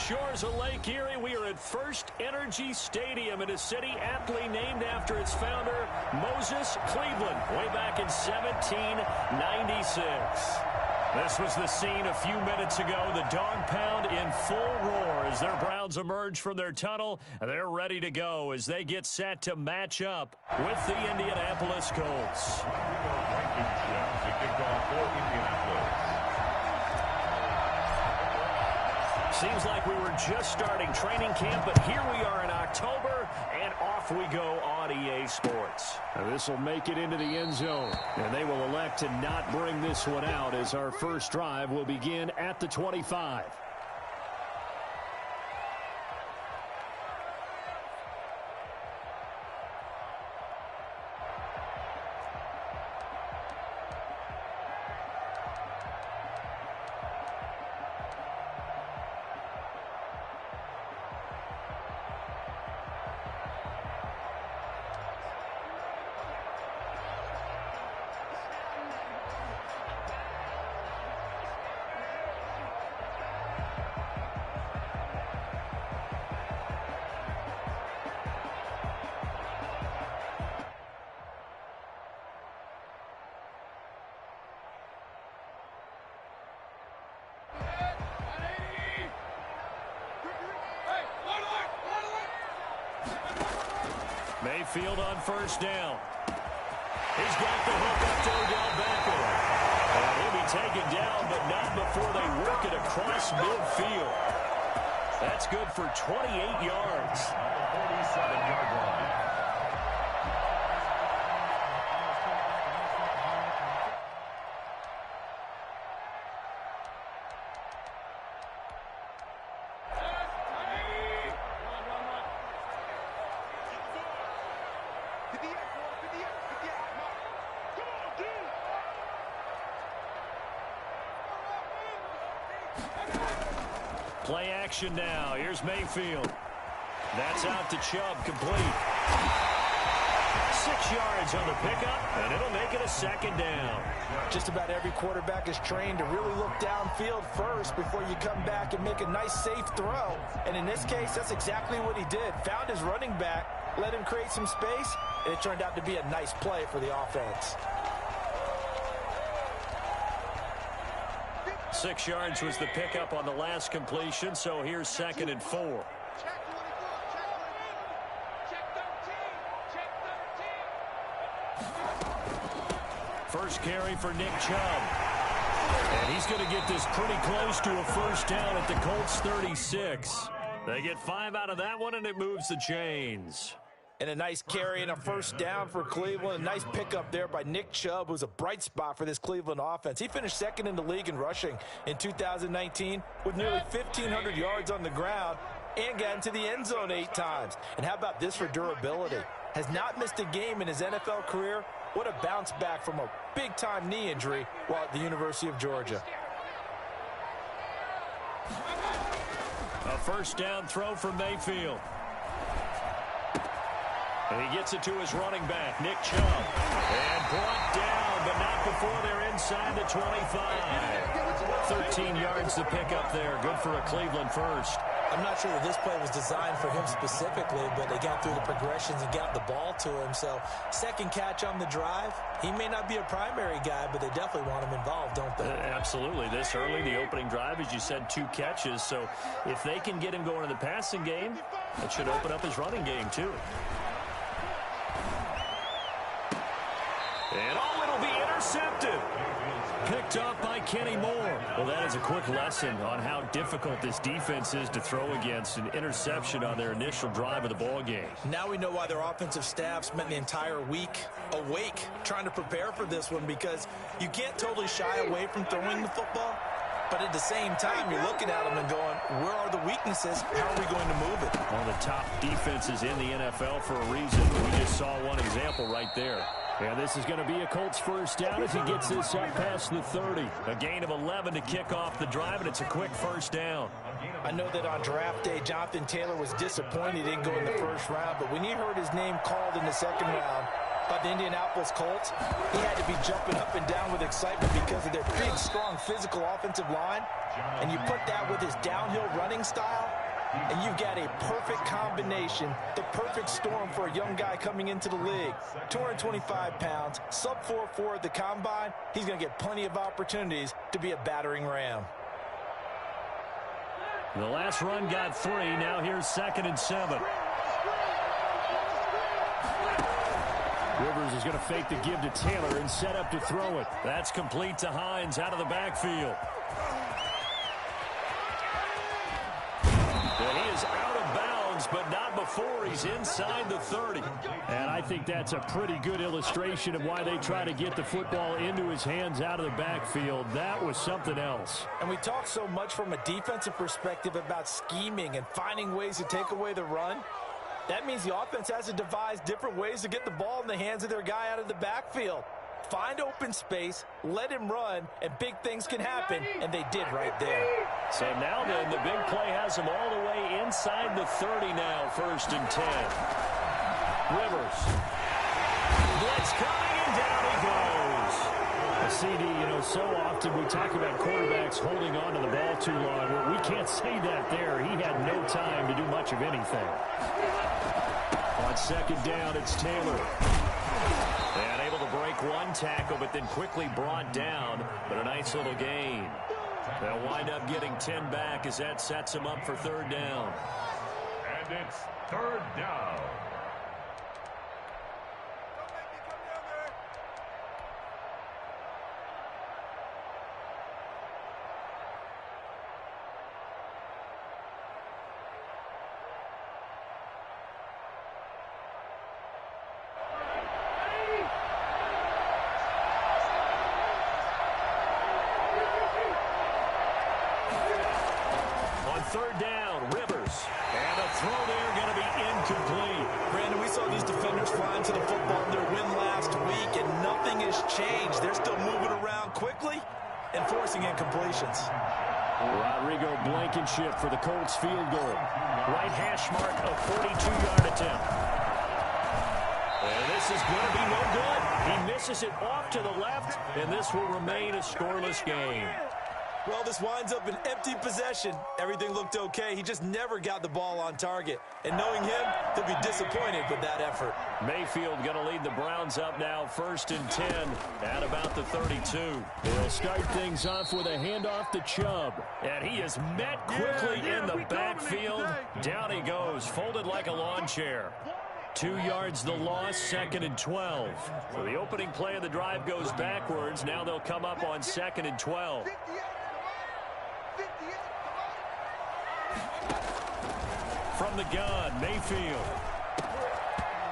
shores of Lake Erie, we are at First Energy Stadium in a city aptly named after its founder, Moses Cleveland, way back in 1796. This was the scene a few minutes ago. The dog pound in full roar as their Browns emerge from their tunnel. They're ready to go as they get set to match up with the Indianapolis Colts. Seems like we were just starting training camp, but here we are in October, and off we go on EA Sports. This will make it into the end zone, and they will elect to not bring this one out as our first drive will begin at the 25. Mayfield on first down. He's got the hook up to Odell Beckham. And he'll be taken down, but not before they work it across midfield. That's good for 28 yards. 47-yard line. Play action now. Here's Mayfield. That's out to Chubb, complete. 6 yards on the pickup, and it'll make it a second down. Just about every quarterback is trained to really look downfield first before you come back and make a nice, safe throw. And in this case, that's exactly what he did. Found his running back, let him create some space, and it turned out to be a nice play for the offense. 6 yards was the pickup on the last completion, so here's 2nd and 4. First carry for Nick Chubb. And he's going to get this pretty close to a first down at the Colts 36. They get 5 out of that one, and it moves the chains. And a nice carry and a first down for Cleveland. A nice pickup there by Nick Chubb, who's a bright spot for this Cleveland offense. He finished 2nd in the league in rushing in 2019 with nearly 1,500 yards on the ground and got into the end zone 8 times. And how about this for durability? Has not missed a game in his NFL career. What a bounce back from a big-time knee injury while at the University of Georgia. A first down throw from Mayfield. And he gets it to his running back, Nick Chubb. And brought down, but not before they're inside the 25. 13 yards to pick up there. Good for a Cleveland first. I'm not sure that this play was designed for him specifically, but they got through the progressions and got the ball to him. So, second catch on the drive. He may not be a primary guy, but they definitely want him involved, don't they? Absolutely. This early, the opening drive, as you said, 2 catches. So, if they can get him going in the passing game, it should open up his running game, too. And it'll be intercepted. Picked up by Kenny Moore. Well, that is a quick lesson on how difficult this defense is to throw against. An interception on their initial drive of the ball game. Now we know why their offensive staff spent the entire week awake trying to prepare for this one, because you can't totally shy away from throwing the football. But at the same time, you're looking at them and going, where are the weaknesses? How are we going to move it? One of the top defenses in the NFL for a reason. We just saw one example right there. And this is going to be a Colts first down as he gets this up past the 30. A gain of 11 to kick off the drive, and it's a quick first down. I know that on draft day, Jonathan Taylor was disappointed he didn't go in the first round, but when he heard his name called in the second round by the Indianapolis Colts, he had to be jumping up and down with excitement because of their big, strong, physical offensive line. And you put that with his downhill running style, And you've got a perfect combination, the perfect storm for a young guy coming into the league. 225 pounds, sub 4.4 at the combine. He's going to get plenty of opportunities to be a battering ram. The last run got 3. Now here's 2nd and 7. Rivers is going to fake the give to Taylor and set up to throw it. That's complete to Hines out of the backfield. And he is out of bounds, but not before he's inside the 30. And I think that's a pretty good illustration of why they try to get the football into his hands out of the backfield. That was something else. And we talk so much from a defensive perspective about scheming and finding ways to take away the run. That means the offense has to devise different ways to get the ball in the hands of their guy out of the backfield. Find open space, let him run, and big things can happen, and they did right there. So now then, the big play has him all the way inside the 30 now, 1st and 10. Rivers. Blitz coming, and down he goes. CD, you know, so often we talk about quarterbacks holding on to the ball too long. Well, we can't say that there. He had no time to do much of anything. On 2nd down, it's Taylor. And able to break one tackle, but then quickly brought down. But a nice little gain. They'll wind up getting 10 back as that sets him up for 3rd down. And it's 3rd down. Incompletions. Rodrigo Blankenship for the Colts field goal. Right hash mark, a 42-yard attempt. And this is going to be no good. He misses it off to the left, and this will remain a scoreless game. Well, this winds up an empty possession. Everything looked okay. He just never got the ball on target. And knowing him, he'll be disappointed with that effort. Mayfield going to lead the Browns up now, 1st and 10 at about the 32. They'll start things off with a handoff to Chubb. And he is met quickly in the backfield. Down he goes, folded like a lawn chair. 2 yards the loss, 2nd and 12. So the opening play of the drive goes backwards. Now they'll come up on 2nd and 12. From the gun, Mayfield.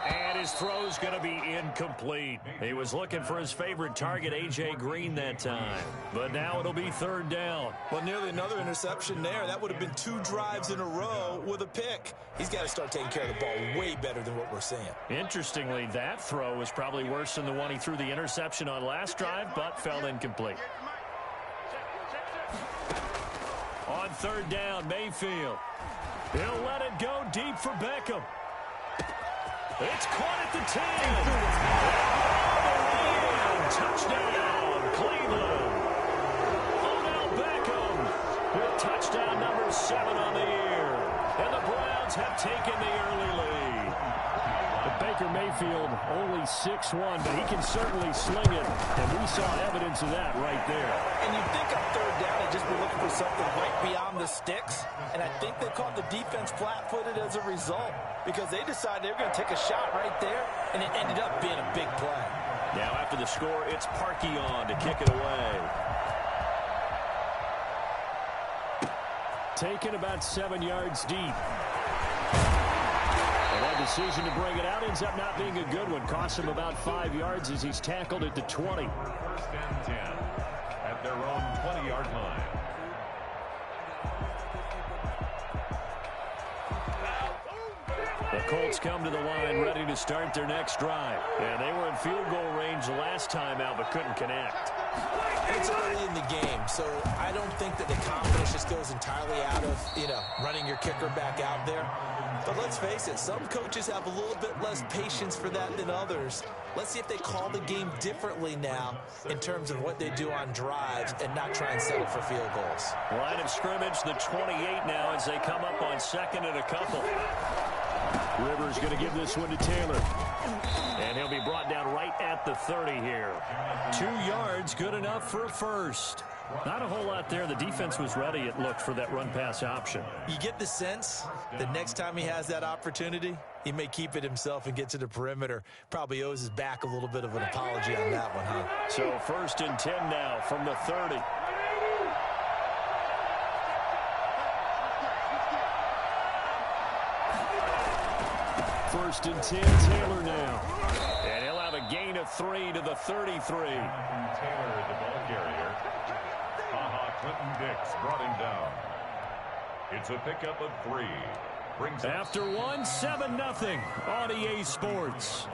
And his throw's going to be incomplete. He was looking for his favorite target, A.J. Green, that time. But now it'll be 3rd down. Well, nearly another interception there. That would have been 2 drives in a row with a pick. He's got to start taking care of the ball way better than what we're seeing. Interestingly, that throw was probably worse than the one he threw the interception on last drive, but fell incomplete. On 3rd down, Mayfield. He'll let it go deep for Beckham. It's caught at the 10. Touchdown, Cleveland. Odell Beckham with touchdown number 7 on the year. And the Browns have taken the early lead. But Baker Mayfield only 6'1", but he can certainly sling it. And we saw evidence of that right there. And you'd think on 3rd down they'd just be looking for something right beyond the sticks. And I think they caught the defense flat-footed as a result because they decided they were going to take a shot right there, and it ended up being a big play. Now after the score, it's Parkey on to kick it away. Taken about 7 yards deep. And that decision to bring it out ends up not being a good one. Costs him about 5 yards as he's tackled at the 20. 1st and 10 at their own 20-yard line. The Colts come to the line ready to start their next drive. And they were in field goal range the last time out but couldn't connect. It's early in the game, so I don't think that the confidence just goes entirely out of, running your kicker back out there. But let's face it, some coaches have a little bit less patience for that than others. Let's see if they call the game differently now in terms of what they do on drives and not try and settle for field goals. Line of scrimmage, the 28 now as they come up on second and a couple. Rivers going to give this one to Taylor. And he'll be brought down right at the 30 here. 2 yards, good enough for a first. Not a whole lot there. The defense was ready, it looked, for that run-pass option. You get the sense that next time he has that opportunity, he may keep it himself and get to the perimeter. Probably owes his back a little bit of an apology on that one, huh? So 1st and 10 now from the 30. First and 10, Taylor now. And he'll have a gain of 3 to the 33. Taylor, the ball carrier. Clinton Dix brought him down. It's a pickup of 3. Brings after 1, 7-0 on EA Sports.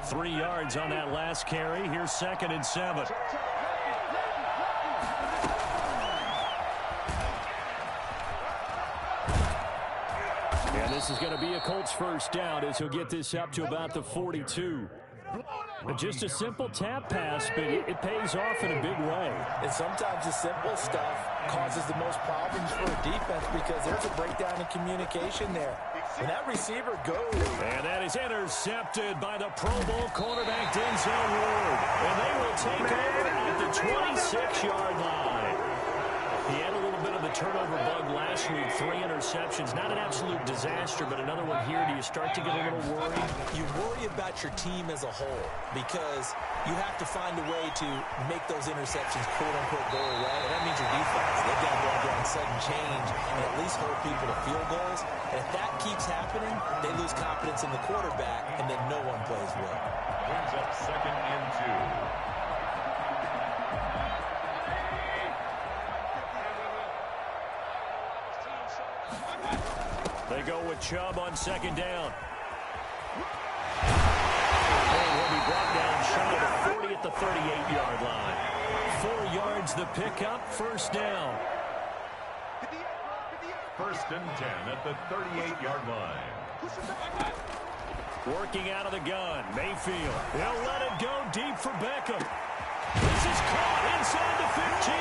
Three yards on that last carry. Here's 2nd and 7. And this is going to be a Colts first down as he'll get this up to about the 42. Just a simple tap pass, but it pays off in a big way. And sometimes the simple stuff causes the most problems for a defense because there's a breakdown in communication there. And that receiver goes. And that is intercepted by the Pro Bowl cornerback Denzel Ward. And they will take over at the 26-yard line. He had a little bit of a turnover bug last week. 3 interceptions. Not an absolute disaster, but another one here. Do you start to get a little worried? You worry about your team as a whole because you have to find a way to make those interceptions quote-unquote go away. And that means your defense. They've got to go out there on sudden change and at least hold people to field goals. And if that keeps happening, they lose confidence in the quarterback, and then no one plays well. Brings up 2nd and 2. They go with Chubb on 2nd down. And he'll be brought down shy of the 40 at the 38-yard line. 4 yards the pickup, 1st down. 1st and 10 at the 38-yard line. Working out of the gun, Mayfield. He'll let it go deep for Beckham. This is caught inside the 15.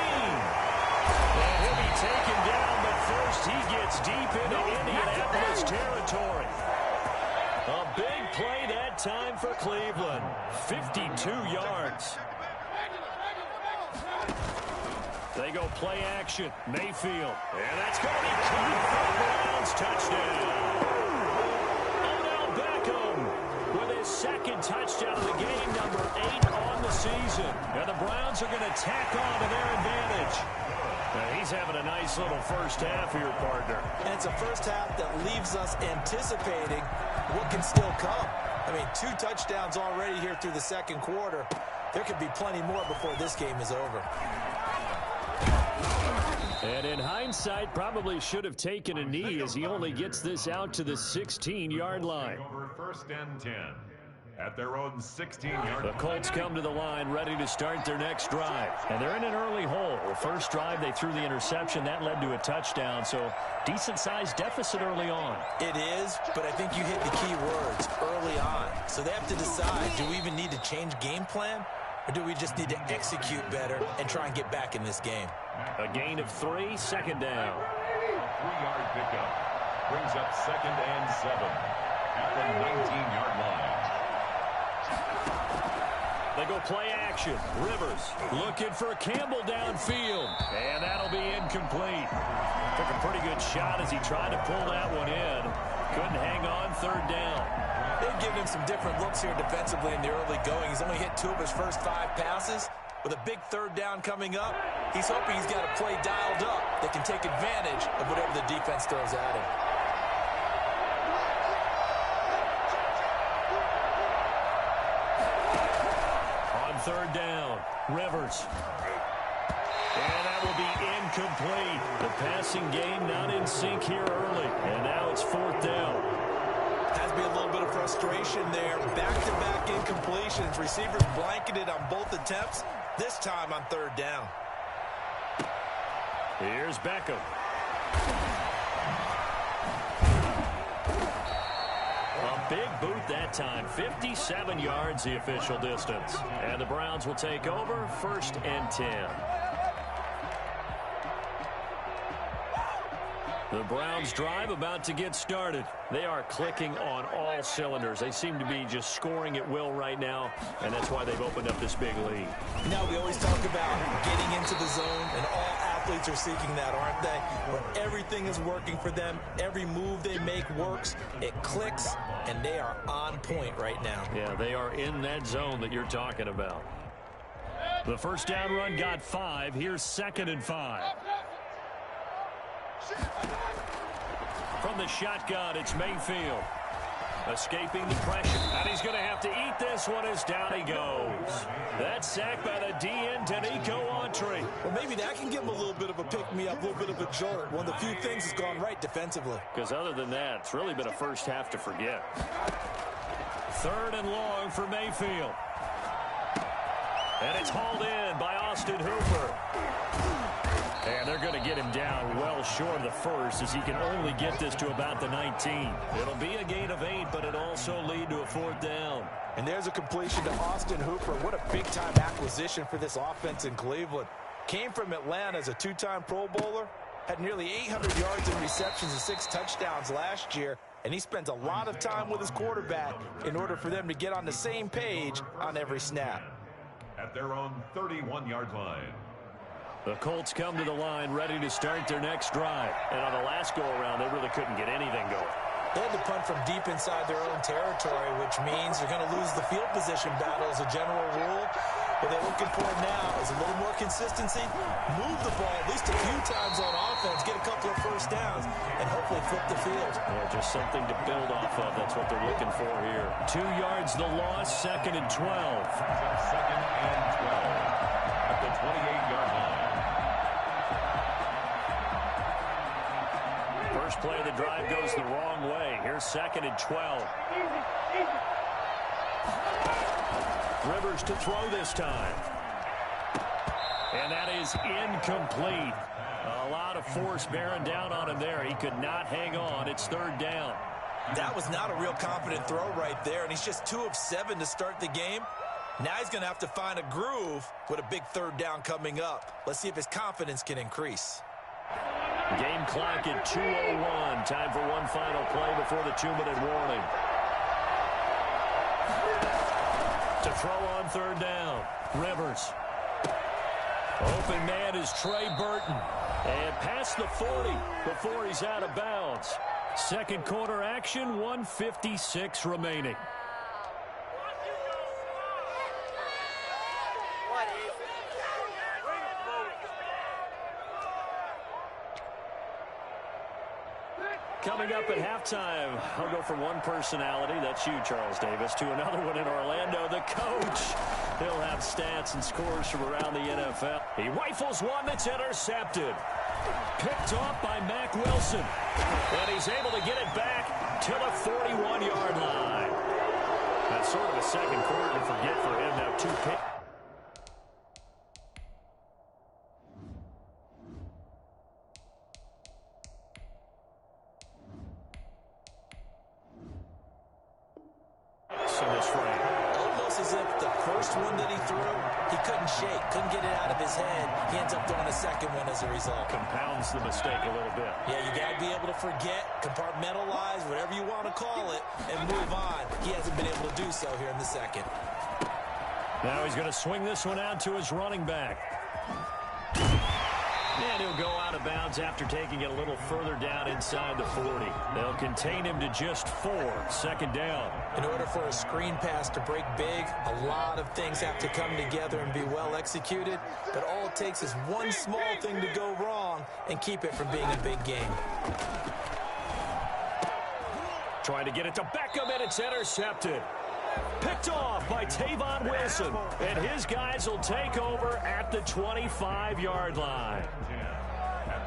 And he'll be taken down, but first he gets deep into Indianapolis territory. A big play that time for Cleveland. 52 yards. They go play action. Mayfield. And that's going to be caught for the Browns. Touchdown. Odell Beckham with his 2nd touchdown of the game, number 8 on the season. And the Browns are going to tack on to their advantage. Now he's having a nice little first half here, partner. And it's a first half that leaves us anticipating what can still come. I mean, 2 touchdowns already here through the 2nd quarter. There could be plenty more before this game is over. And in hindsight, probably should have taken a knee as he only gets this out to the 16-yard line. Over 1st and 10 at their own 16-yard line. The Colts come to the line ready to start their next drive. And they're in an early hole. The first drive, they threw the interception. That led to a touchdown. So decent-sized deficit early on. It is, but I think you hit the key words early on. So they have to decide, do we even need to change game plan? Or do we just need to execute better and try and get back in this game? A gain of 3, 2nd down. A 3-yard pickup brings up 2nd and 7 at the 19-yard line. They go play action. Rivers looking for Campbell downfield. And that'll be incomplete. Took a pretty good shot as he tried to pull that one in. Couldn't hang on, 3rd down. They've given him some different looks here defensively in the early going. He's only hit 2 of his first 5 passes. With a big 3rd down coming up, he's hoping he's got a play dialed up that can take advantage of whatever the defense throws at him. third down. Rivers. And that will be incomplete. The passing game not in sync here early. And now it's fourth down. Has to be a little bit of frustration there. Back-to-back incompletions. Receivers blanketed on both attempts. This time on third down. Here's Beckham. A big boot that time. 57 yards the official distance. And the Browns will take over 1st and 10. The Browns drive about to get started. They are clicking on all cylinders. They seem to be just scoring at will right now, and that's why they've opened up this big lead. Now, we always talk about getting into the zone, and all athletes are seeking that, aren't they? Where everything is working for them. Every move they make works. It clicks, and they are on point right now. Yeah, they are in that zone that you're talking about. The first down run got 5. Here's 2nd and 5. From the shotgun, it's Mayfield. Escaping the pressure. And he's going to have to eat this one as down he goes. That's sacked by the DN, Danico Autry. Well, maybe that can give him a little bit of a pick-me-up, a little bit of a jolt. One of the few things that's gone right defensively. Because other than that, it's really been a first half to forget. 3rd and long for Mayfield. And it's hauled in by Austin Hooper. And they're going to get him down well short of the first, as he can only get this to about the 19. It'll be a gain of 8, but it also lead to a 4th down. And there's a completion to Austin Hooper. What a big-time acquisition for this offense in Cleveland. Came from Atlanta as a 2-time Pro Bowler. Had nearly 800 yards in receptions and 6 touchdowns last year. And he spends a lot of time with his quarterback in order for them to get on the same page on every snap. At their own 31-yard line. The Colts come to the line ready to start their next drive. And on the last go-around, they really couldn't get anything going. They had to punt from deep inside their own territory, which means they're going to lose the field position battle as a general rule. What they're looking for now is a little more consistency, move the ball at least a few times on offense, get a couple of first downs, and hopefully flip the field. Yeah, just something to build off of. That's what they're looking for here. 2 yards the loss, 2nd and 12. 2nd and 12 at the 28-yard line. First play of the drive goes the wrong way. Here's 2nd and 12. Rivers to throw this time. And that is incomplete. A lot of force bearing down on him there. He could not hang on. It's 3rd down. That was not a real confident throw right there, and he's just 2 of 7 to start the game. Now he's going to have to find a groove with a big 3rd down coming up. Let's see if his confidence can increase. Game clock at 2:01. Time for one final play before the 2-minute warning. To throw on 3rd down. Rivers. Open man is Trey Burton. And past the 40 before he's out of bounds. Second quarter action, 1:56 remaining. Coming up at halftime, I'll go from one personality, that's you, Charles Davis, to another one in Orlando, the coach. He'll have stats and scores from around the NFL. He rifles one that's intercepted. Picked off by Mack Wilson. And he's able to get it back to the 41-yard line. That's sort of a second quarter to forget for him. Now 2 picks. One that he threw, he couldn't shake, couldn't get it out of his head. He ends up throwing a second one as a result. Compounds the mistake a little bit. Yeah, you got to be able to forget, compartmentalize, whatever you want to call it, and move on. He hasn't been able to do so here in the second. Now he's going to swing this one out to his running back. And he'll go out of bounds after taking it a little further down inside the 40. They'll contain him to just 4. 2nd down. In order for a screen pass to break big, a lot of things have to come together and be well executed. But all it takes is one small thing to go wrong and keep it from being a big game. Trying to get it to Beckham, and it's intercepted. Picked off by Tavon Wilson. And his guys will take over at the 25-yard line.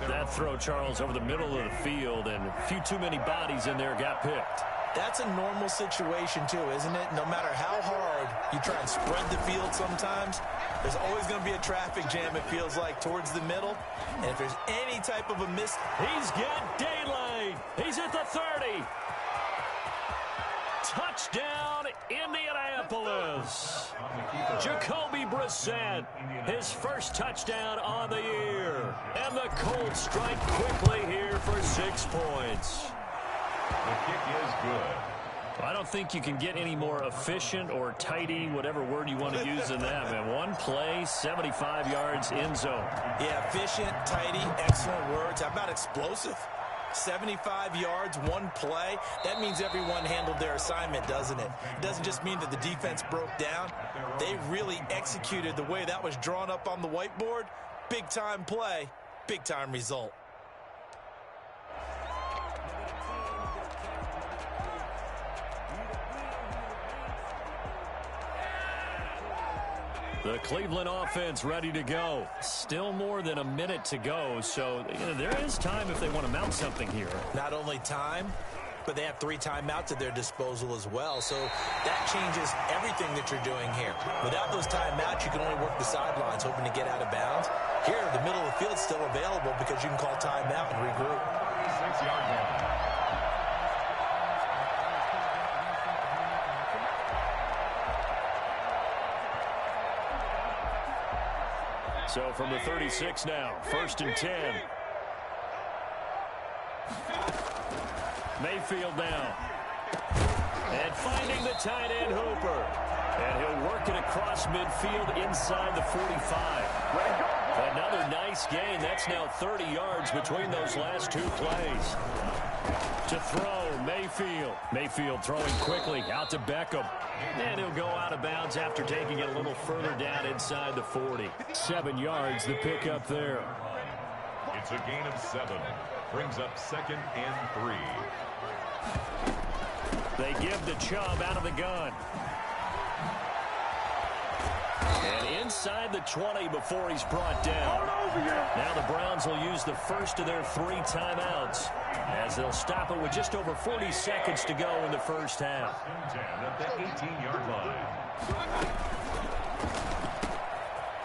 That throw, Charles, over the middle of the field, and a few too many bodies in there got picked. That's a normal situation, too, isn't it? No matter how hard you try and spread the field sometimes, there's always going to be a traffic jam, it feels like, towards the middle. And if there's any type of a miss... He's got daylight. He's at the 30. Touchdown, Indianapolis. Jacoby Brissett, his first touchdown on the year. And the Colts strike quickly here for 6 points. The kick is good. I don't think you can get any more efficient or tidy, whatever word you want to use in that, man. One play, 75 yards, end zone. Yeah, efficient, tidy, excellent words. How about explosive? 75 yards, one play. That means everyone handled their assignment, doesn't it? It doesn't just mean that the defense broke down. They really executed the way that was drawn up on the whiteboard. Big-time play, big-time result. The Cleveland offense ready to go. Still more than a minute to go, so there is time if they want to mount something here. Not only time, but they have 3 timeouts at their disposal as well, so that changes everything that you're doing here. Without those timeouts, you can only work the sidelines, hoping to get out of bounds. Here, the middle of the field is still available because you can call timeout and regroup. 6-yard line. So from the 36 now, 1st and 10. Mayfield now. And finding the tight end Hooper. And he'll work it across midfield inside the 45. Another nice gain. That's now 30 yards between those last 2 plays. To throw, Mayfield. Mayfield throwing quickly out to Beckham. And he'll go out of bounds after taking it a little further down inside the 40. 7 yards, the pickup there. It's a gain of 7. Brings up 2nd and 3. They give the Chubb out of the gun. And inside the 20 before he's brought down. Now the Browns will use the first of their 3 timeouts as they'll stop it with just over 40 seconds to go in the first half. 10 at the 18-yard line.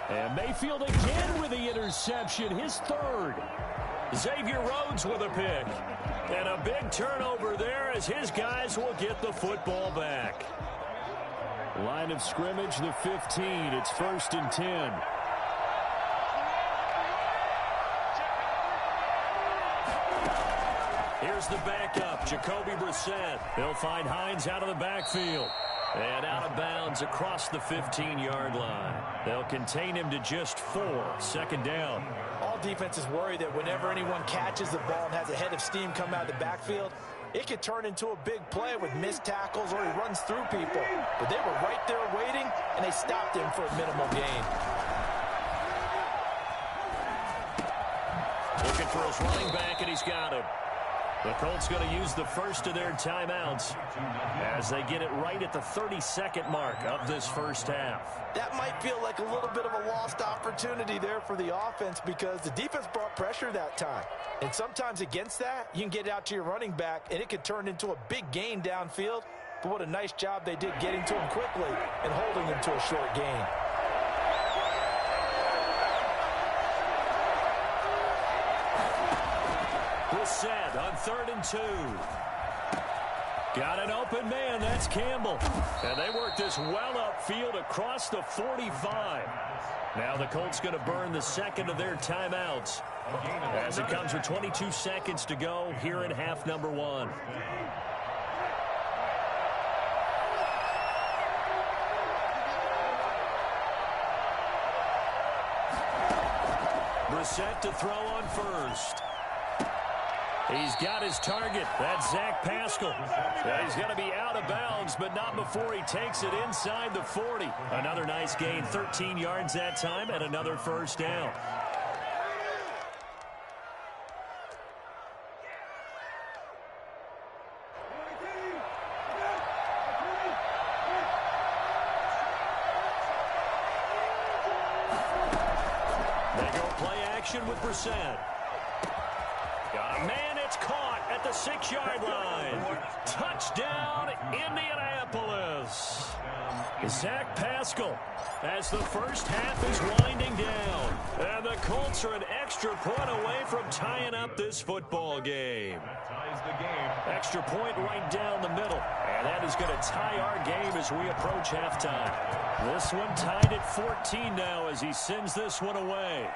And Mayfield again with the interception, his 3rd. Xavier Rhodes with a pick. And a big turnover there as his guys will get the football back. Line of scrimmage, the 15. It's 1st and 10. Here's the backup, Jacoby Brissett. They'll find Hines out of the backfield. And out of bounds across the 15-yard line. They'll contain him to just 4. 2nd down. All defenses worry that whenever anyone catches the ball and has a head of steam come out of the backfield, it could turn into a big play with missed tackles or he runs through people. But they were right there waiting, and they stopped him for a minimal gain. Looking for his running back, and he's got him. The Colts going to use the first of their timeouts as they get it right at the 32nd mark of this first half. That might feel like a little bit of a lost opportunity there for the offense because the defense brought pressure that time. And sometimes against that, you can get out to your running back, and it could turn into a big gain downfield. But what a nice job they did getting to him quickly and holding him to a short gain. Brissett on 3rd and 2. Got an open man. That's Campbell. And they work this well upfield across the 45. Now the Colts going to burn the 2nd of their timeouts as it comes with 22 seconds to go here in half number 1. Brissett to throw on 1st. He's got his target. That's Zach Pascal. He's going to be out of bounds, but not before he takes it inside the 40. Another nice gain, 13 yards that time, and another first down. action with Brissett. Got a man, it's caught at the 6-yard line. Touchdown, Indianapolis. Zach Pascal as the first half is winding down. And the Colts are an extra point away from tying up this football game. That ties the game. Extra point right down the middle. And that is going to tie our game as we approach halftime. This one tied at 14 now as he sends this one away.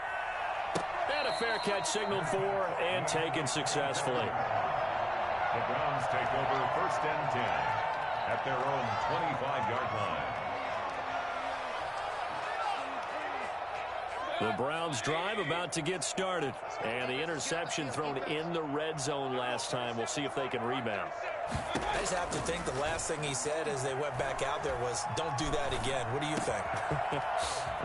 And a fair catch signaled for and taken successfully. The Browns take over 1st and 10 at their own 25-yard line. The Browns drive about to get started. And the interception thrown in the red zone last time. We'll see if they can rebound. I just have to think the last thing he said as they went back out there was, don't do that again. What do you think?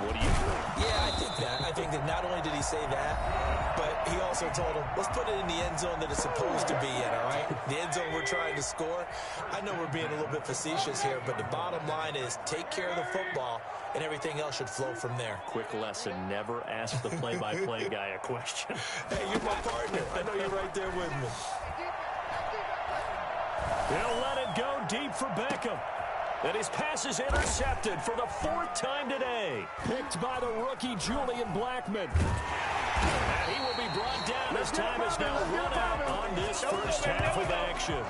What do you think? Yeah, I think that. I think that not only did he say that, but he also told him, let's put it in the end zone that it's supposed to be in, all right? The end zone we're trying to score. I know we're being a little bit facetious here, but the bottom line is take care of the football, and everything else should flow from there. Quick lesson, never ask the play-by-play guy a question. Hey, you're my partner. I know you're right there with me. He'll let it go deep for Beckham. And his pass is intercepted for the 4th time today. Picked by the rookie Julian Blackmon. And he will be brought down as time is now run out on this first half of action.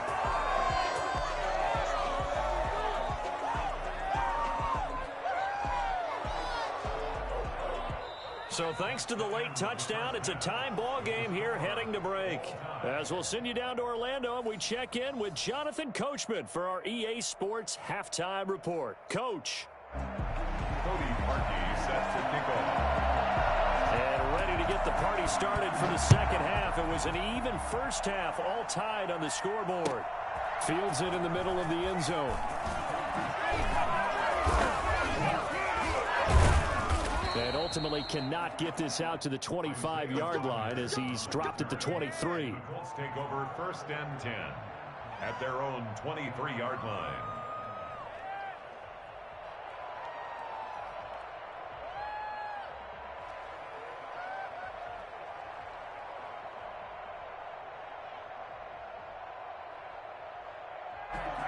So thanks to the late touchdown, it's a time ball game here heading to break. As we'll send you down to Orlando and we check in with Jonathan Coachman for our EA Sports Halftime Report. Coach. Cody Parkey set to kick off. And ready to get the party started for the second half. It was an even first half, all tied on the scoreboard. Fields it in the middle of the end zone. And ultimately cannot get this out to the 25-yard line as he's dropped at the 23. Colts take over 1st and 10 at their own 23-yard line.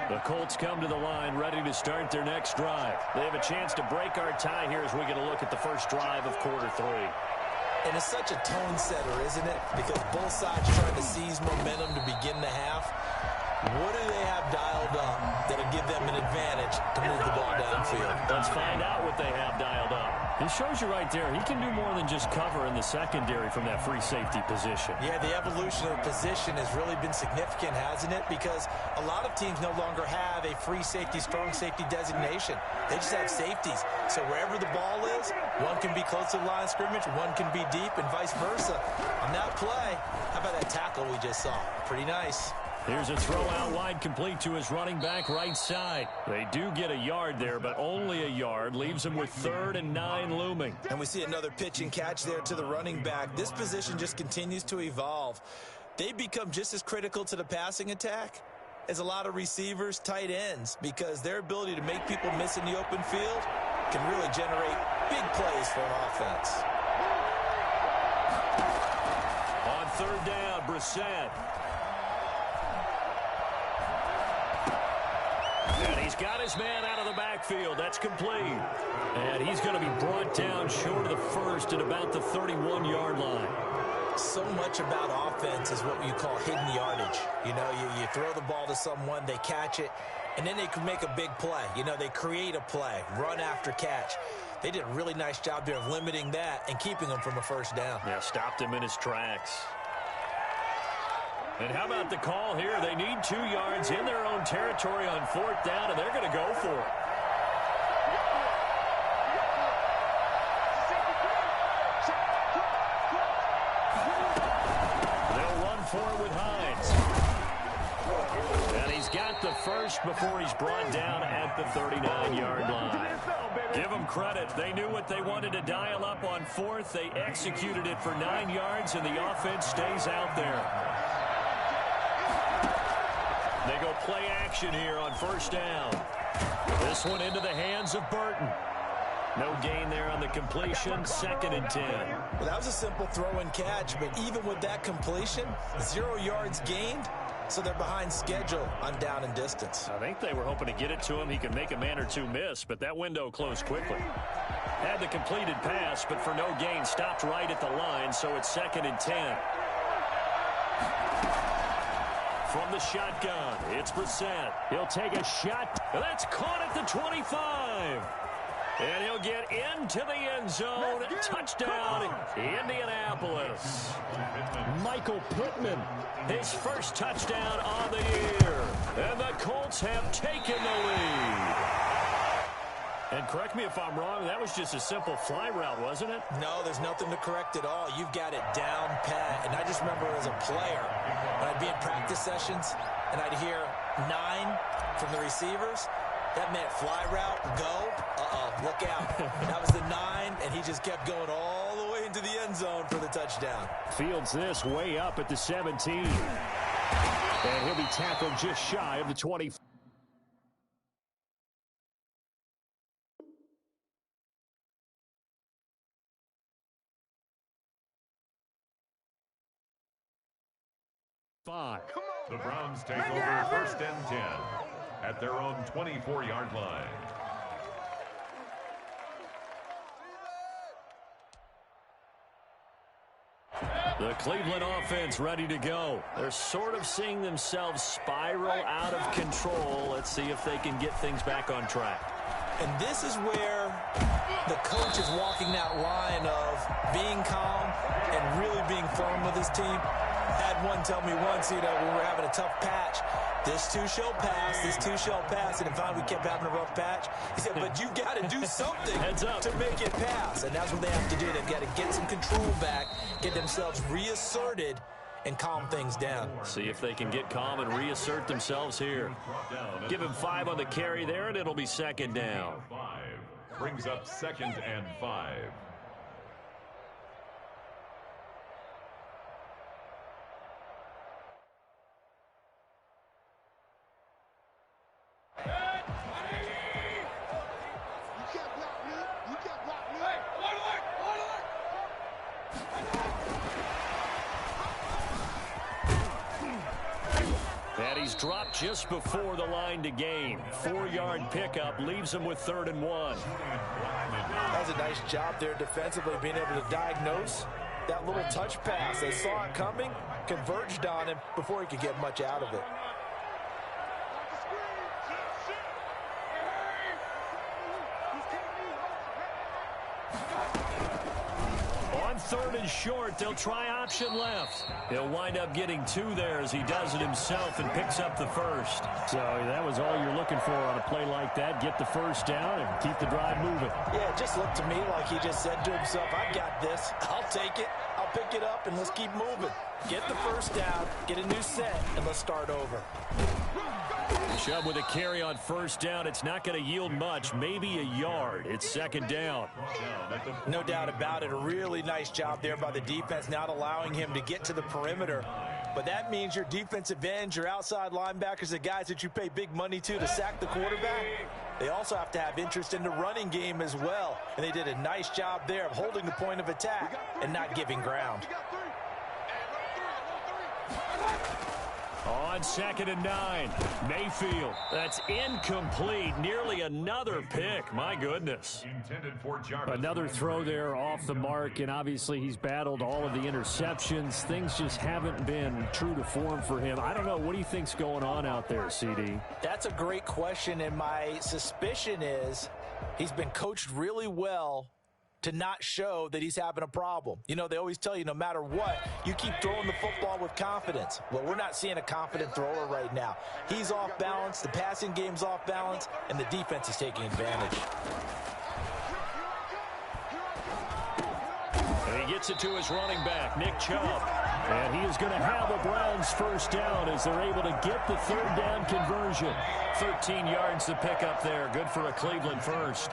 The Colts come to the line ready to start their next drive. They have a chance to break our tie here as we get a look at the first drive of quarter 3. And it's such a tone setter, isn't it? Because both sides trying to seize momentum to begin the half. What do they have dialed up that'll give them an advantage to move the ball downfield? Let's find out what they have dialed up. It shows you right there, he can do more than just cover in the secondary from that free safety position. Yeah, the evolution of the position has really been significant, hasn't it? Because a lot of teams no longer have a free safety, strong safety designation. They just have safeties. So wherever the ball is, one can be close to the line of scrimmage, one can be deep, and vice versa. On that play, how about that tackle we just saw? Pretty nice. Here's a throw out wide complete to his running back right side. They do get a yard there, but only a yard. Leaves him with 3rd and 9 looming. And we see another pitch and catch there to the running back. This position just continues to evolve. They become just as critical to the passing attack as a lot of receivers, tight ends, because their ability to make people miss in the open field can really generate big plays for an offense. On 3rd down, Brissett. And he's got his man out of the backfield. That's complete. And he's going to be brought down short of the first at about the 31-yard line. So much about offense is what you call hidden yardage. You know, you throw the ball to someone, they catch it, and then they can make a big play. You know, they create a play, run after catch. They did a really nice job there of limiting that and keeping him from a first down. Yeah, stopped him in his tracks. And how about the call here? They need 2 yards in their own territory on 4th down, and they're going to go for it. They'll run for it with Hines. And he's got the first before he's brought down at the 39-yard line. Give them credit. They knew what they wanted to dial up on 4th. They executed it for 9 yards, and the offense stays out there. They go play action here on 1st down. This one into the hands of Burton. No gain there on the completion. 2nd and 10. Well, that was a simple throw and catch, but even with that completion, 0 yards gained, so they're behind schedule on down and distance. I think they were hoping to get it to him. He could make a man or two miss, but that window closed quickly. Had the completed pass, but for no gain, stopped right at the line, so it's 2nd and 10. From the shotgun, it's Brissett. He'll take a shot. That's caught at the 25. And he'll get into the end zone. Touchdown, Indianapolis. Michael Pittman, his first touchdown on the year. And the Colts have taken the lead. And correct me if I'm wrong, that was just a simple fly route, wasn't it? No, there's nothing to correct at all. You've got it down pat. And I just remember as a player, when I'd be in practice sessions, and I'd hear 9 from the receivers, that meant fly route, go, look out. That was the 9, and he just kept going all the way into the end zone for the touchdown. Fields this way up at the 17. And he'll be tackled just shy of the 20. The Browns take over 1st and 10 at their own 24-yard line. The Cleveland offense ready to go. They're sort of seeing themselves spiral out of control. Let's see if they can get things back on track. And this is where the coach is walking that line of being calm and really being firm with his team. Had one tell me once, when we were having a tough patch, this too shall pass, this too shall pass, and finally we kept having a rough patch. He said, but you got to do something to make it pass, and that's what they have to do. They've got to get some control back, get themselves reasserted, and calm things down. See if they can get calm and reassert themselves here. Give him 5 on the carry there, and it'll be 2nd down. 5 brings up 2nd and 5. He's dropped just before the line to gain. 4-yard pickup leaves him with 3rd and 1. That's a nice job there defensively, being able to diagnose that little touch pass. They saw it coming, converged on him before he could get much out of it. On 3rd and short, they'll try option left. He'll wind up getting 2 there as he does it himself and picks up the 1st. So that was all you're looking for on a play like that. Get the 1st down and keep the drive moving. Yeah, it just looked to me like he just said to himself, I got this. I'll take it. I'll pick it up, and let's keep moving. Get the 1st down, get a new set, and let's start over. Chubb with a carry on 1st down. It's not going to yield much, maybe a yard. It's 2nd down. No doubt about it. A really nice job there by the defense, not allowing him to get to the perimeter. But that means your defensive ends, your outside linebackers, the guys that you pay big money to sack the quarterback, they also have to have interest in the running game as well. And they did a nice job there of holding the point of attack and not giving ground. On 2nd and 9, Mayfield. That's incomplete. Nearly another pick. My goodness. Another throw there off the mark, and obviously he's battled all of the interceptions. Things just haven't been true to form for him. I don't know. What do you think's going on out there, CD? That's a great question, and my suspicion is he's been coached really well to not show that he's having a problem. You know, they always tell you no matter what, you keep throwing the football with confidence. Well, we're not seeing a confident thrower right now. He's off balance, the passing game's off balance, and the defense is taking advantage. And he gets it to his running back, Nick Chubb. And he is going to have a Browns 1st down as they're able to get the 3rd down conversion. 13 yards to pick up there. Good for a Cleveland 1st.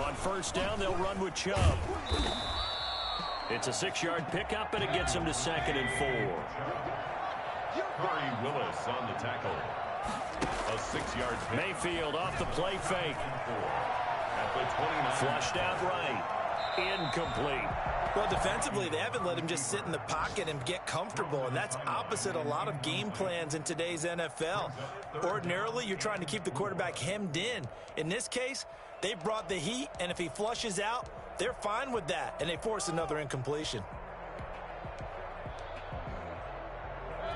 On 1st down, they'll run with Chubb. It's a 6-yard pickup, and it gets him to 2nd and 4. Corey Willis on the tackle. A 6-yard pick. Mayfield off the play fake. at the 29. Flushed out right. Incomplete. Well, defensively, they haven't let him just sit in the pocket and get comfortable, and that's opposite a lot of game plans in today's NFL. Ordinarily, you're trying to keep the quarterback hemmed in. In this case, they brought the heat, and if he flushes out, they're fine with that, and they force another incompletion.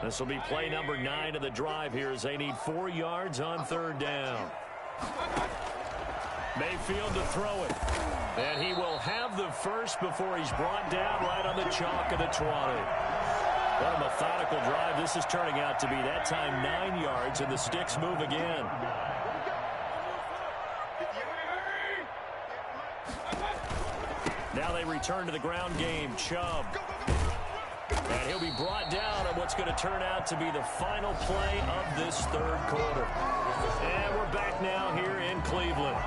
This will be play number 9 of the drive here as they need 4 yards on third down. Mayfield to throw it. And he will have the first before he's brought down right on the chalk of the 20. What a methodical drive this is turning out to be. That time 9 yards, and the sticks move again. Now they return to the ground game. Chubb. And he'll be brought down on what's going to turn out to be the final play of this third quarter. And we're back now here in Cleveland.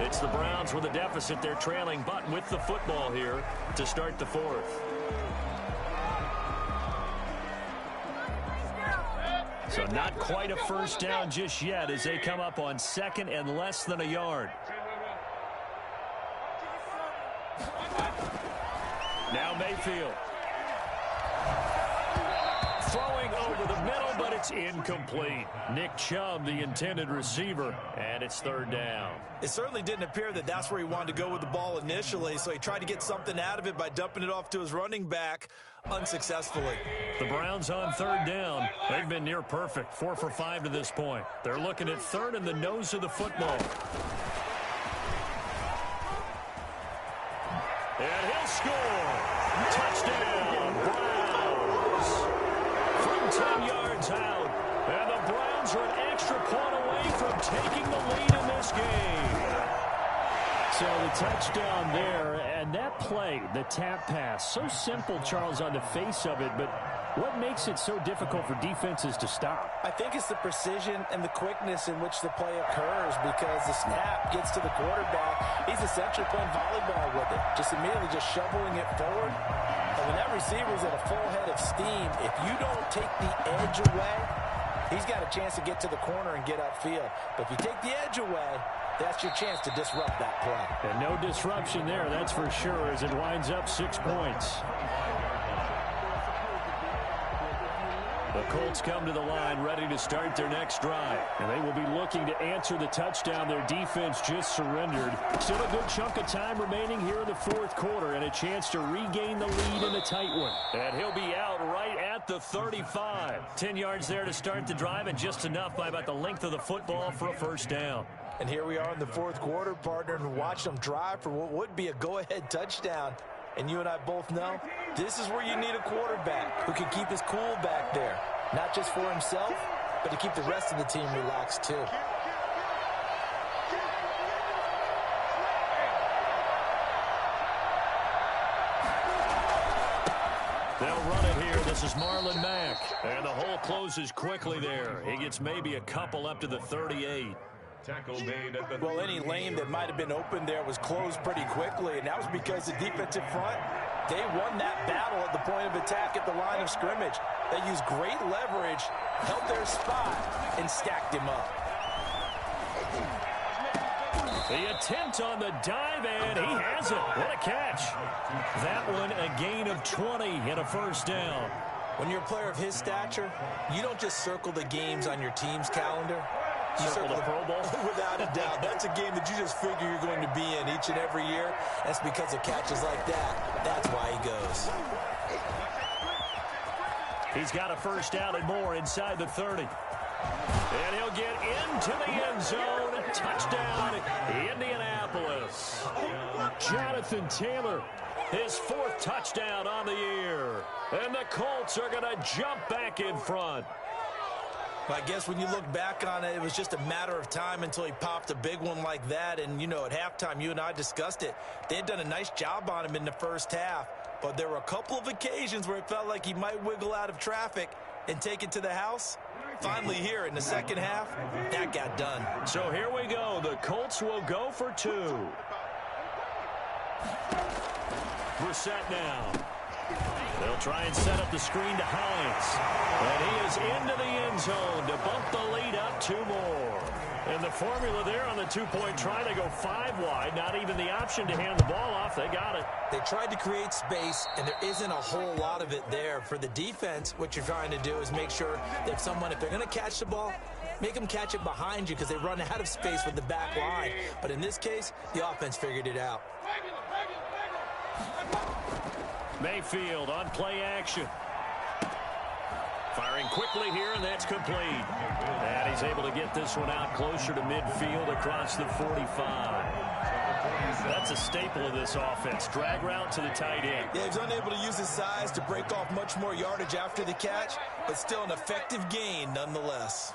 It's the Browns with a deficit. They're trailing, but with the football here to start the fourth. So not quite a first down just yet as they come up on second and less than a yard. Now Mayfield. Throwing over the middle, but it's incomplete. Nick Chubb, the intended receiver, and it's third down. It certainly didn't appear that that's where he wanted to go with the ball initially, so he tried to get something out of it by dumping it off to his running back unsuccessfully. The Browns on third down. They've been near perfect, 4 for 5 to this point. They're looking at third and the nose of the football. And he'll score. Touchdown, Browns. From 10 yards out. And the Browns are an extra point away from taking the lead in this game. So the touchdown there, and that play, the tap pass, so simple, Charles, on the face of it, but what makes it so difficult for defenses to stop? I think it's the precision and the quickness in which the play occurs, because the snap gets to the quarterback. He's essentially playing volleyball with it, just immediately just shoveling it forward. And when that receiver's at a full head of steam, if you don't take the edge away, he's got a chance to get to the corner and get upfield. But if you take the edge away, that's your chance to disrupt that play. And no disruption there, that's for sure, as it winds up 6 points. The Colts come to the line ready to start their next drive. And they will be looking to answer the touchdown their defense just surrendered. Still a good chunk of time remaining here in the fourth quarter and a chance to regain the lead in a tight one. And he'll be out right at the 35. 10 yards there to start the drive, and just enough by about the length of the football for a first down. And here we are in the fourth quarter, partner, and watch them drive for what would be a go-ahead touchdown. And you and I both know this is where you need a quarterback who can keep his cool back there. Not just for himself, but to keep the rest of the team relaxed too. They'll run it here. This is Marlon Mack. And the hole closes quickly there. He gets maybe a couple up to the 38. Tackle made at the Well, any lane that might have been open there was closed pretty quickly, and that was because the defensive front, they won that battle at the point of attack at the line of scrimmage. They used great leverage, held their spot, and stacked him up. The attempt on the dive, and he has it. What a catch. That one a gain of 20 and a first down. When you're a player of his stature, you don't just circle the games on your team's calendar. You Circle the Pro Bowl? Without a doubt. That's a game that you just figure you're going to be in each and every year. That's because of catches like that. That's why he goes. He's got a first down and more inside the 30. And he'll get into the end zone. Touchdown, Indianapolis. Jonathan Taylor, his 4th touchdown on the year. And the Colts are going to jump back in front. I guess when you look back on it, it was just a matter of time until he popped a big one like that. And, you know, at halftime, you and I discussed it. They had done a nice job on him in the first half. But there were a couple of occasions where it felt like he might wiggle out of traffic and take it to the house. Finally here in the second half, that got done. So here we go. The Colts will go for 2. Brissett now. They'll try and set up the screen to Hines. And he is into the end zone to bump the lead up 2 more. And the formula there on the 2-point try, they go 5 wide. Not even the option to hand the ball off. They got it. They tried to create space, and there isn't a whole lot of it there. For the defense, what you're trying to do is make sure that if they're going to catch the ball, make them catch it behind you because they run out of space with the back line. But in this case, the offense figured it out. Mayfield on play action. Firing quickly here, and that's complete. And he's able to get this one out closer to midfield across the 45. That's a staple of this offense. Drag route to the tight end. Yeah, he's unable to use his size to break off much more yardage after the catch, but still an effective gain nonetheless.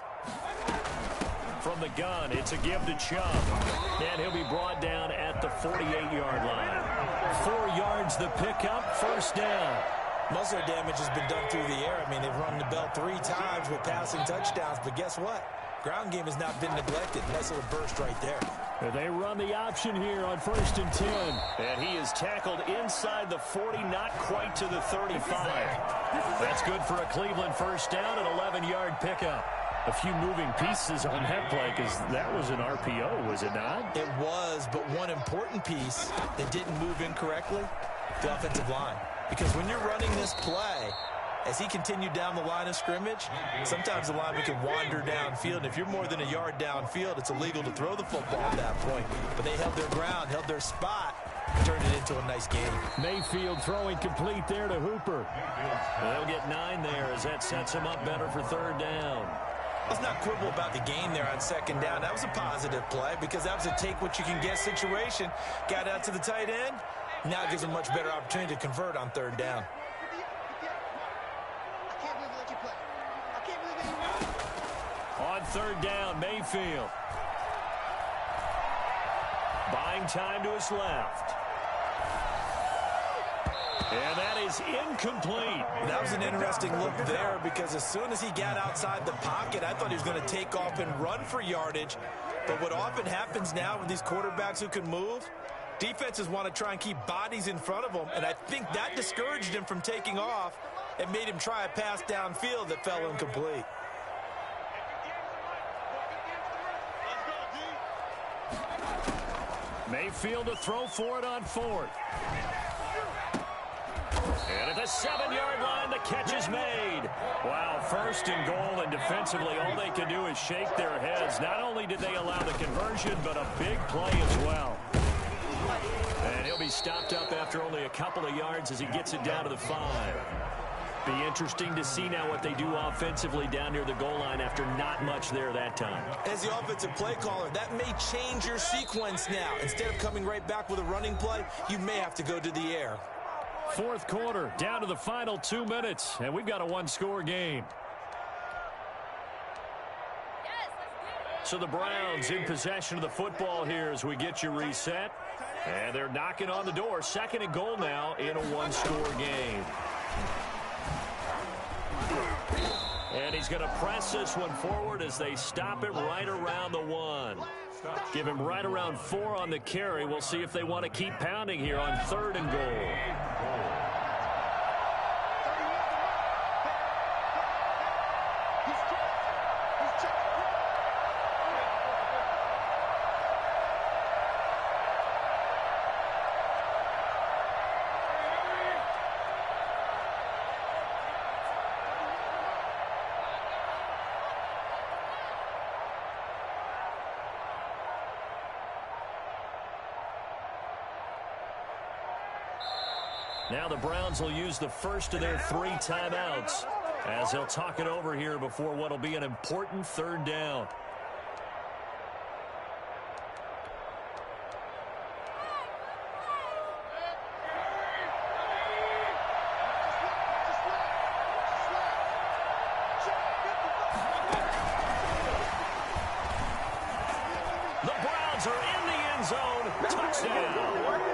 From the gun, it's a give to Chubb. And he'll be brought down at the 48-yard line. 4 yards the pickup, first down. Most of their damage has been done through the air. I mean, they've run the bell 3 times with passing touchdowns, but guess what? Ground game has not been neglected. Nice little burst right there. They run the option here on 1st and 10. And he is tackled inside the 40, not quite to the 35. That's good for a Cleveland first down, an 11-yard pickup. A few moving pieces on that play because that was an RPO, was it not? It was, but one important piece that didn't move incorrectly, the offensive line. Because when you're running this play, as he continued down the line of scrimmage, sometimes the lineman can wander downfield. And if you're more than a yard downfield, it's illegal to throw the football at that point. But they held their ground, held their spot, and turned it into a nice game. Mayfield throwing complete there to Hooper. They'll get 9 there as that sets him up better for 3rd down. Let's not quibble about the gain there on 2nd down. That was a positive play because that was a take-what-you-can-get situation. Got out to the tight end. Now it gives a much better opportunity to convert on 3rd down. On 3rd down, Mayfield. Buying time to his left. And that is incomplete. That was an interesting look there because as soon as he got outside the pocket, I thought he was going to take off and run for yardage. But what often happens now with these quarterbacks who can move, defenses want to try and keep bodies in front of them, and I think that discouraged him from taking off and made him try a pass downfield that fell incomplete. Mayfield to throw for it on 4th. And at the 7-yard line, the catch is made. Wow, 1st and goal, and defensively, all they can do is shake their heads. Not only did they allow the conversion, but a big play as well. And he'll be stopped up after only a couple of yards as he gets it down to the 5. Be interesting to see now what they do offensively down near the goal line after not much there that time. As the offensive play caller, that may change your sequence now. Instead of coming right back with a running play, you may have to go to the air. 4th quarter, down to the final 2 minutes, and we've got a 1-score game. So the Browns in possession of the football here as we get you reset. And they're knocking on the door. 2nd and goal now in a 1-score game. And he's going to press this one forward as they stop it right around the 1. Give him right around 4 on the carry. We'll see if they want to keep pounding here on 3rd and goal. Now the Browns will use the first of their 3 timeouts as they'll talk it over here before what will be an important 3rd down. The Browns are in the end zone. Touchdown.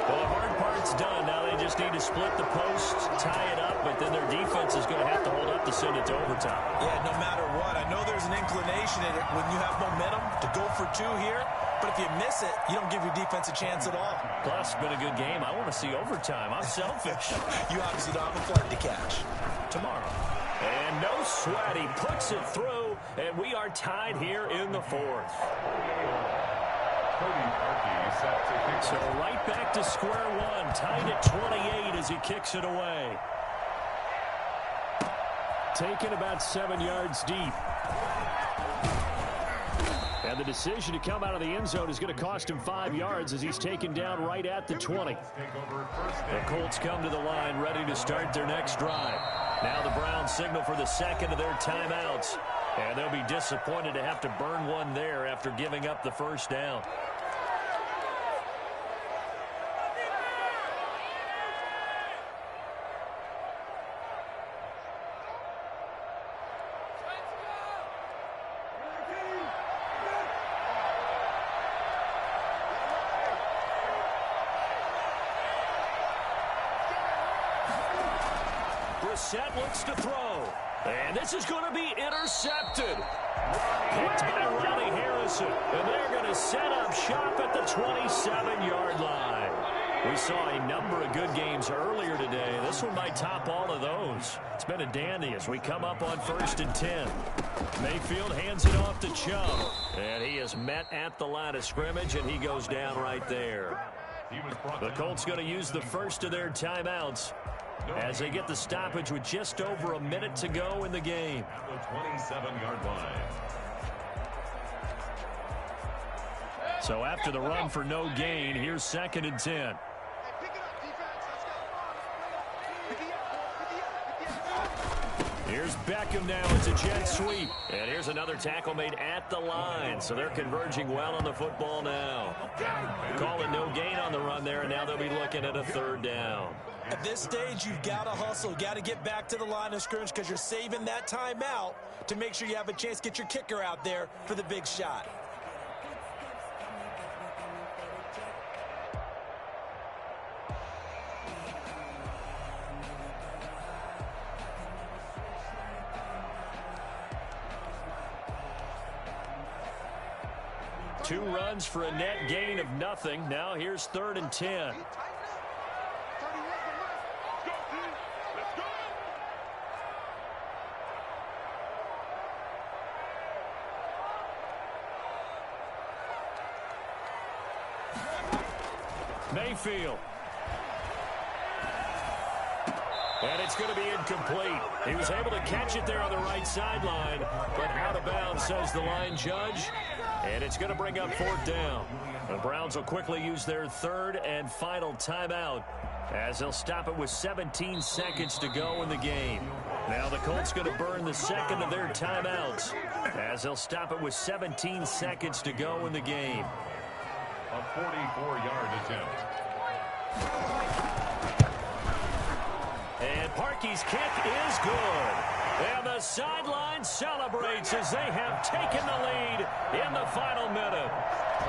Well, the hard part's done. Now they just need to split the post, tie it up, but then their defense is going to have to hold up to send it to overtime. Yeah, no matter what. I know there's an inclination in it when you have momentum to go for 2 here, But if you miss it, you don't give your defense a chance at all. Plus, it's been a good game. I want to see overtime. I'm selfish. You obviously don't have a flight to catch. Tomorrow. And no sweat. He puts it through, and we are tied here in the fourth. So right back to square one, tied at 28 as he kicks it away. Taken about 7 yards deep. And the decision to come out of the end zone is going to cost him 5 yards as he's taken down right at the 20. The Colts come to the line ready to start their next drive. Now the Browns signal for the second of their timeouts. And they'll be disappointed to have to burn one there after giving up the first down. Brissett looks to throw. And this is going to be intercepted. Picked by Ronnie Harrison. And they're going to set up shop at the 27-yard line. We saw a number of good games earlier today. This one might top all of those. It's been a dandy as we come up on 1st and 10. Mayfield hands it off to Chubb. And he is met at the line of scrimmage, and he goes down right there. The Colts going to use the first of their timeouts as they get the stoppage with just over a minute to go in the game. At the 27-yard line. So after the run for no gain, here's 2nd and 10. Here's Beckham now. It's a jet sweep. And here's another tackle made at the line. So they're converging well on the football now. Calling no gain on the run there, and now they'll be looking at a 3rd down. At this stage, you've got to hustle. You've got to get back to the line of scrimmage because you're saving that timeout to make sure you have a chance to get your kicker out there for the big shot. Two runs for a net gain of nothing. Now here's 3rd and 10. Mayfield. And it's going to be incomplete. He was able to catch it there on the right sideline, but out of bounds, says the line judge. And it's going to bring up 4th down. The Browns will quickly use their 3rd and final timeout as they'll stop it with 17 seconds to go in the game. Now the Colts going to burn the second of their timeouts as they'll stop it with 17 seconds to go in the game. A 44-yard attempt. And Parkey's kick is good. And the sideline celebrates as they have taken the lead in the final minute.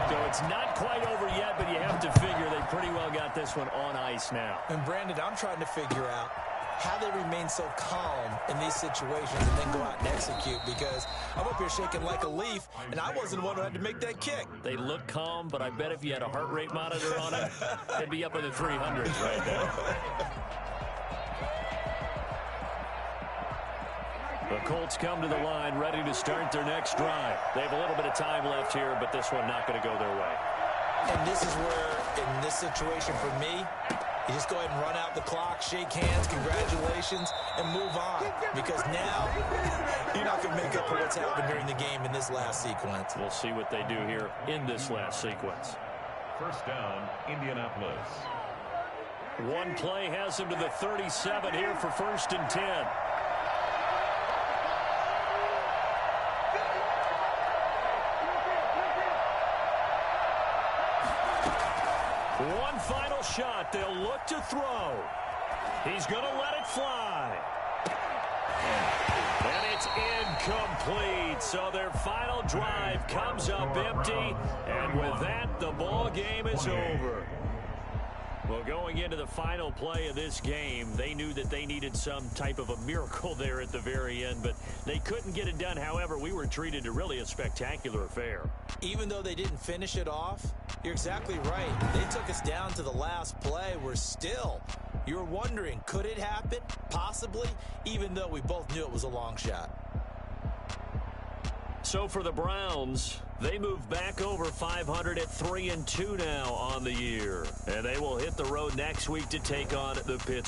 So it's not quite over yet, but you have to figure they pretty well got this one on ice now. And Brandon, I'm trying to figure out how they remain so calm in these situations and then go out and execute, because I'm up here shaking like a leaf, and I wasn't the one who had to make that kick. They look calm, but I bet if you had a heart rate monitor on it, they'd be up in the 300s right now. The Colts come to the line ready to start their next drive. They have a little bit of time left here, but this one not going to go their way. And this is where, in this situation for me, you just go ahead and run out the clock, shake hands, congratulations, and move on. Because now, you're not going to make up for what's happened during the game in this last sequence. We'll see what they do here in this last sequence. 1st down, Indianapolis. One play has him to the 37 here for 1st and 10. One final shot. They'll look to throw. He's going to let it fly. And it's incomplete. So their final drive comes up empty. And with that, the ball game is over. Well, going into the final play of this game, they knew that they needed some type of a miracle there at the very end, but they couldn't get it done. However, we were treated to really a spectacular affair. Even though they didn't finish it off, you're exactly right. They took us down to the last play. You're wondering, could it happen? Possibly, even though we both knew it was a long shot. So for the Browns, they move back over 500 at 3-2 now on the year. And they will hit the road next week to take on the Pittsburgh